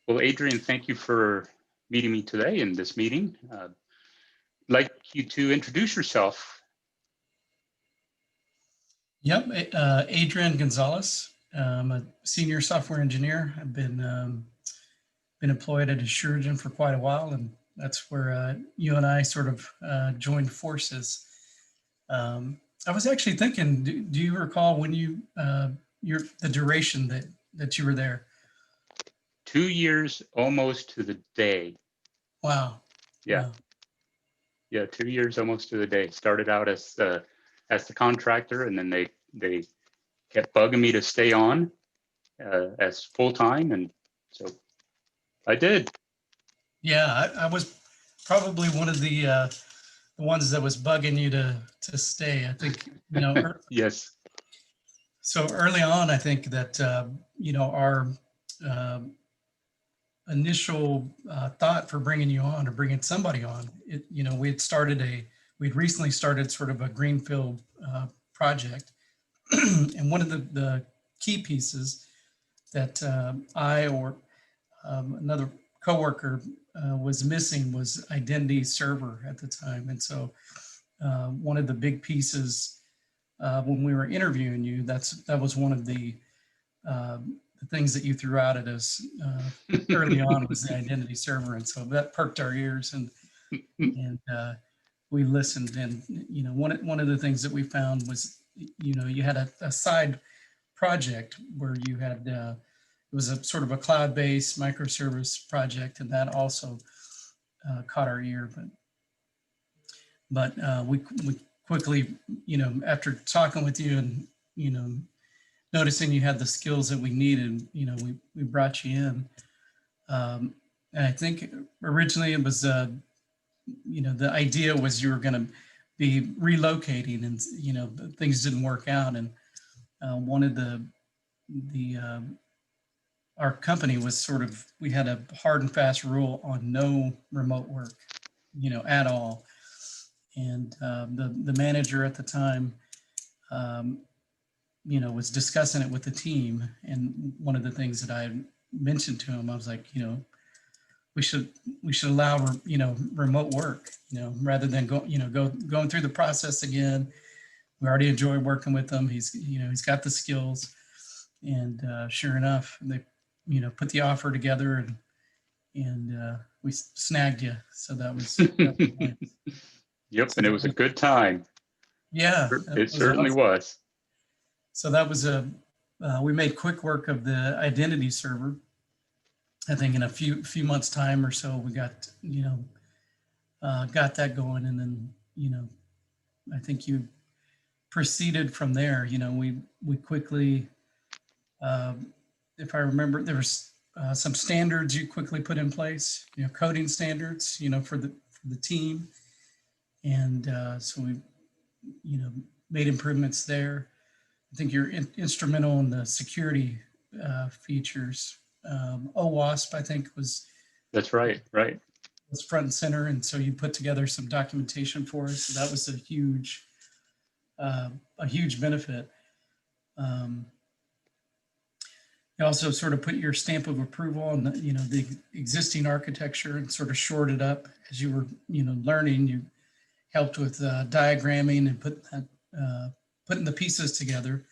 Well, Adrian, thank you for meeting me today in this meeting. I'd like you to introduce yourself. Yep, Adrian Gonzalez. I'm a senior software engineer. I've been employed at Asuragen for quite a while, and that's where you and I sort of joined forces. I was actually thinking, do you recall when the duration that you were there? 2 years almost to the day. Wow. Yeah. Wow. Yeah, 2 years almost to the day. Started out as the contractor, and then they kept bugging me to stay on as full time, and so I did. Yeah, I was probably one of the ones that was bugging you to stay. I think, Yes. So early on, I think that our uh, initial thought for bringing you on or bringing somebody on, we'd recently started sort of a greenfield project, and one of the key pieces that I or another coworker was missing was identity server at the time, and so one of the big pieces when we were interviewing you, that was one of the things that you threw out at us early on was the identity server, and so that perked our ears, and we listened. And one of the things that we found was you had a side project where you had it was a sort of a cloud-based microservice project, and that also caught our ear. But we quickly, after talking with you and noticing you had the skills that we needed, we brought you in. And I think originally it was, the idea was you were going to be relocating, and things didn't work out. And one of our company was sort of, we had a hard and fast rule on no remote work, at all. And the manager at the time, was discussing it with the team. And one of the things that I mentioned to him, I was like, we should allow, remote work, rather than going through the process again. We already enjoy working with him. He's got the skills. And sure enough, they, put the offer together, and we snagged you. So that was nice. Yep, So and it was a good time. Yeah, It certainly awesome. was. So that was we made quick work of the identity server. I think in a few months time or so, we got got that going, and then I think you proceeded from there. We quickly, if I remember, there was some standards you quickly put in place. Coding standards. For the team, and so we made improvements there. I think you're instrumental in the security features. OWASP, I think, That's right. was front and center, and so you put together some documentation for us. So that was a huge benefit. You also sort of put your stamp of approval on the existing architecture and sort of shored it up as you were learning. You helped with diagramming and putting the pieces together.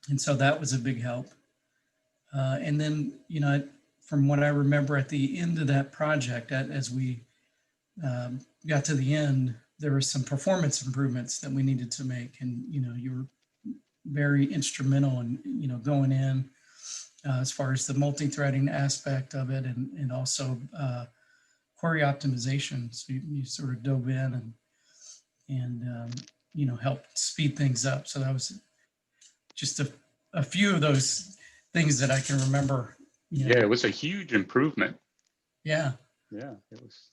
And so that was a big help. And then, from what I remember at the end of that project, as we got to the end, there were some performance improvements that we needed to make. And, you were very instrumental in, going in as far as the multi-threading aspect of it, and also query optimization. So you sort of dove in and helped speed things up. So that was just a few of those things that I can remember. Yeah, it was a huge improvement. Yeah, it was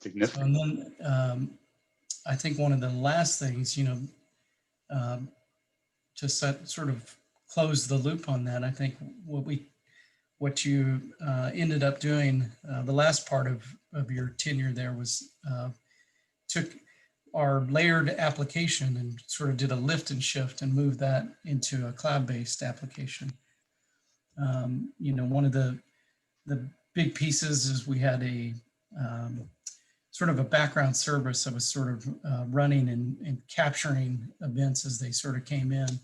significant. So, and then I think one of the last things, to sort of close the loop on that, I think what you ended up doing, the last part of your tenure there was took our layered application and sort of did a lift and shift and moved that into a cloud-based application. You know, one of the big pieces is we had a sort of a background service that was sort of running and capturing events as they sort of came in.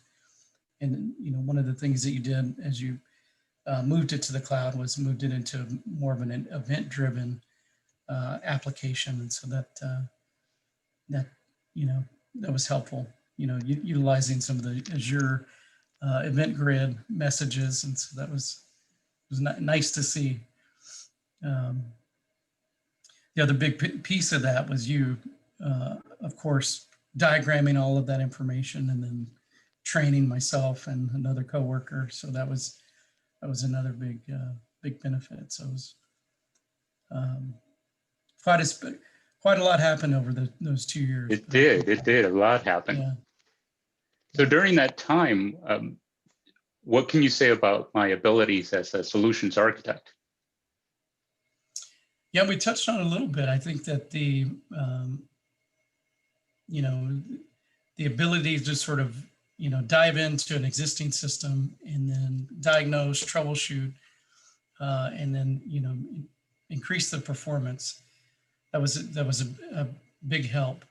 And, you know, one of the things that you did as you moved it to the cloud was moved it into more of an event-driven application. And so that, you know, that was helpful, you know, utilizing some of the Azure event grid messages. And so that was nice to see. The other big piece of that was you, of course, diagramming all of that information and then training myself and another coworker. So that was another big benefit. So it was quite a lot happened over those 2 years. It did. A lot happened. Yeah. So during that time, what can you say about my abilities as a solutions architect? Yeah, we touched on it a little bit. I think that the, you know, the ability to sort of, you know, dive into an existing system and then diagnose, troubleshoot, and then, you know, increase the performance. That was a big help.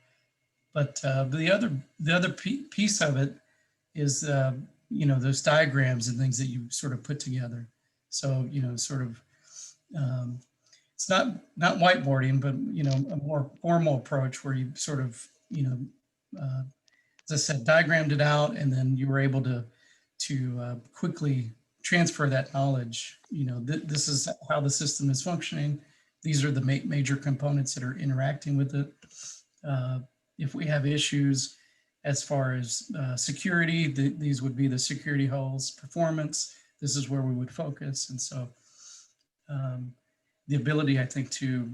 But the other piece of it is, you know, those diagrams and things that you sort of put together. So, you know, sort of, it's not whiteboarding, but, you know, a more formal approach where you sort of, you know, as I said, diagrammed it out, and then you were able to quickly transfer that knowledge. You know, this is how the system is functioning. These are the major components that are interacting with it. If we have issues as far as security, these would be the security holes. Performance, this is where we would focus. And so the ability, I think, to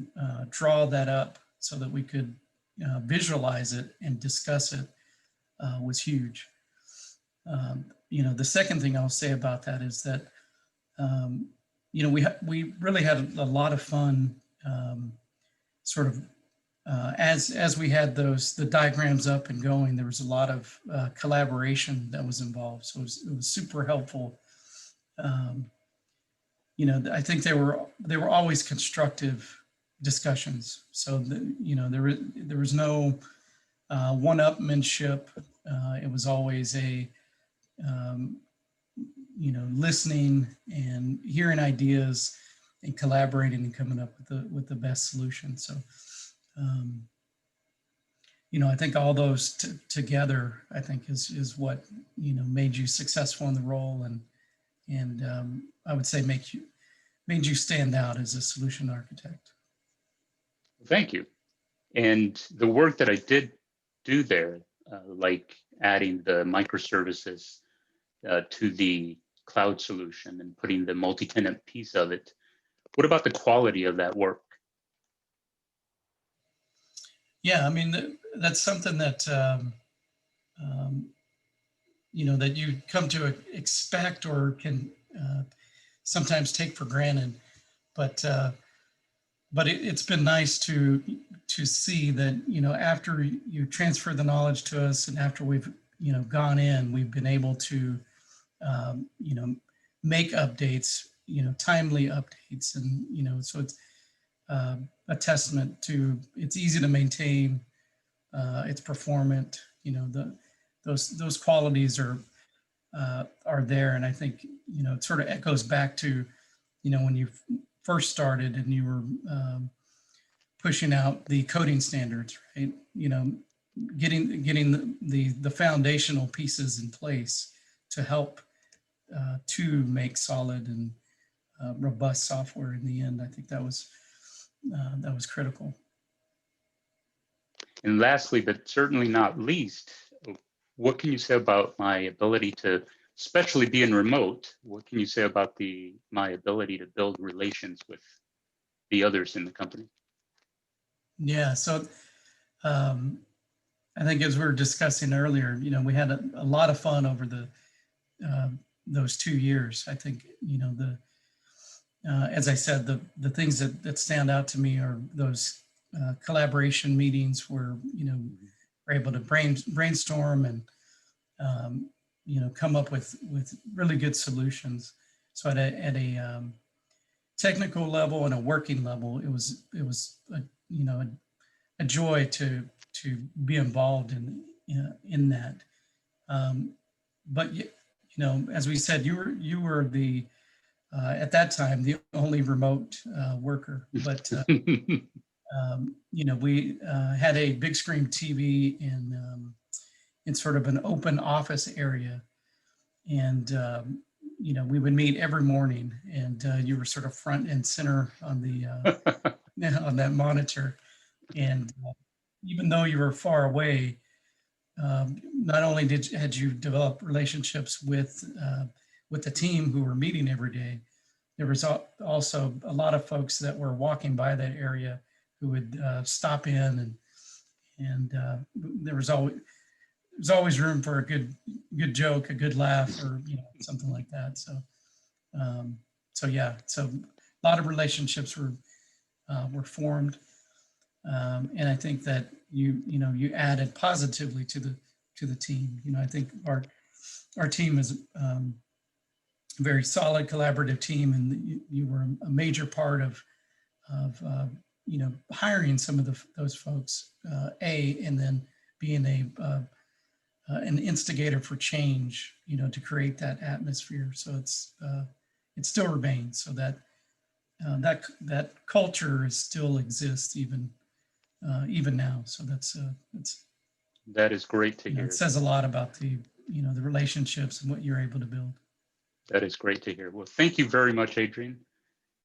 draw that up so that we could visualize it and discuss it was huge. You know, the second thing I'll say about that is that, you know, we really had a lot of fun sort of as we had the diagrams up and going. There was a lot of collaboration that was involved. So it was super helpful. You know, I think they were always constructive discussions. So, you know, there was no one-upmanship. It was always a, you know, listening and hearing ideas and collaborating and coming up with the best solution. So, you know, I think all those together, I think is what, you know, made you successful in the role, and I would say made you stand out as a solution architect. Thank you. And the work that I did do there, like adding the microservices to the cloud solution and putting the multi-tenant piece of it, what about the quality of that work? Yeah, I mean, that's something that, you know, that you come to expect or can sometimes take for granted. But it's been nice to see that, you know, after you transfer the knowledge to us and after we've, you know, gone in, we've been able to, you know, make updates, you know, timely updates. And, you know, so it's a testament to, it's easy to maintain, it's performant, you know, those qualities are there. And I think, you know, it sort of echoes back to, you know, when you first started and you were pushing out the coding standards, right? You know, getting the foundational pieces in place to help to make solid and robust software in the end. I think that was critical. And lastly, but certainly not least, what can you say about my ability to, especially being remote, what can you say about my ability to build relations with the others in the company? Yeah, so I think as we were discussing earlier, you know, we had a lot of fun over those 2 years. I think, you know, as I said, the things that stand out to me are those collaboration meetings where, you know, we're able to brainstorm and, you know, come up with really good solutions. So at a technical level and a working level, it was a, you know, a joy to be involved in that. But you know, as we said, you were the at that time the only remote worker. But you know, we had a big screen TV in sort of an open office area, and you know, we would meet every morning, and you were sort of front and center on the on that monitor. And even though you were far away, not only had you developed relationships with the team who were meeting every day, there was also a lot of folks that were walking by that area who would stop in, and there was always room for a good joke, a good laugh, or you know, something like that. So yeah, so a lot of relationships were formed, and I think that you know, you added positively to the team. You know, I think our team is a very solid collaborative team, and you were a major part of you know, hiring some of those folks, and then being an instigator for change, you know, to create that atmosphere. So it still remains, so that that culture still exists even now. So that is great to you know, hear. it says a lot about the, you know, the relationships and what you're able to build. That is great to hear. Well, thank you very much, Adrian.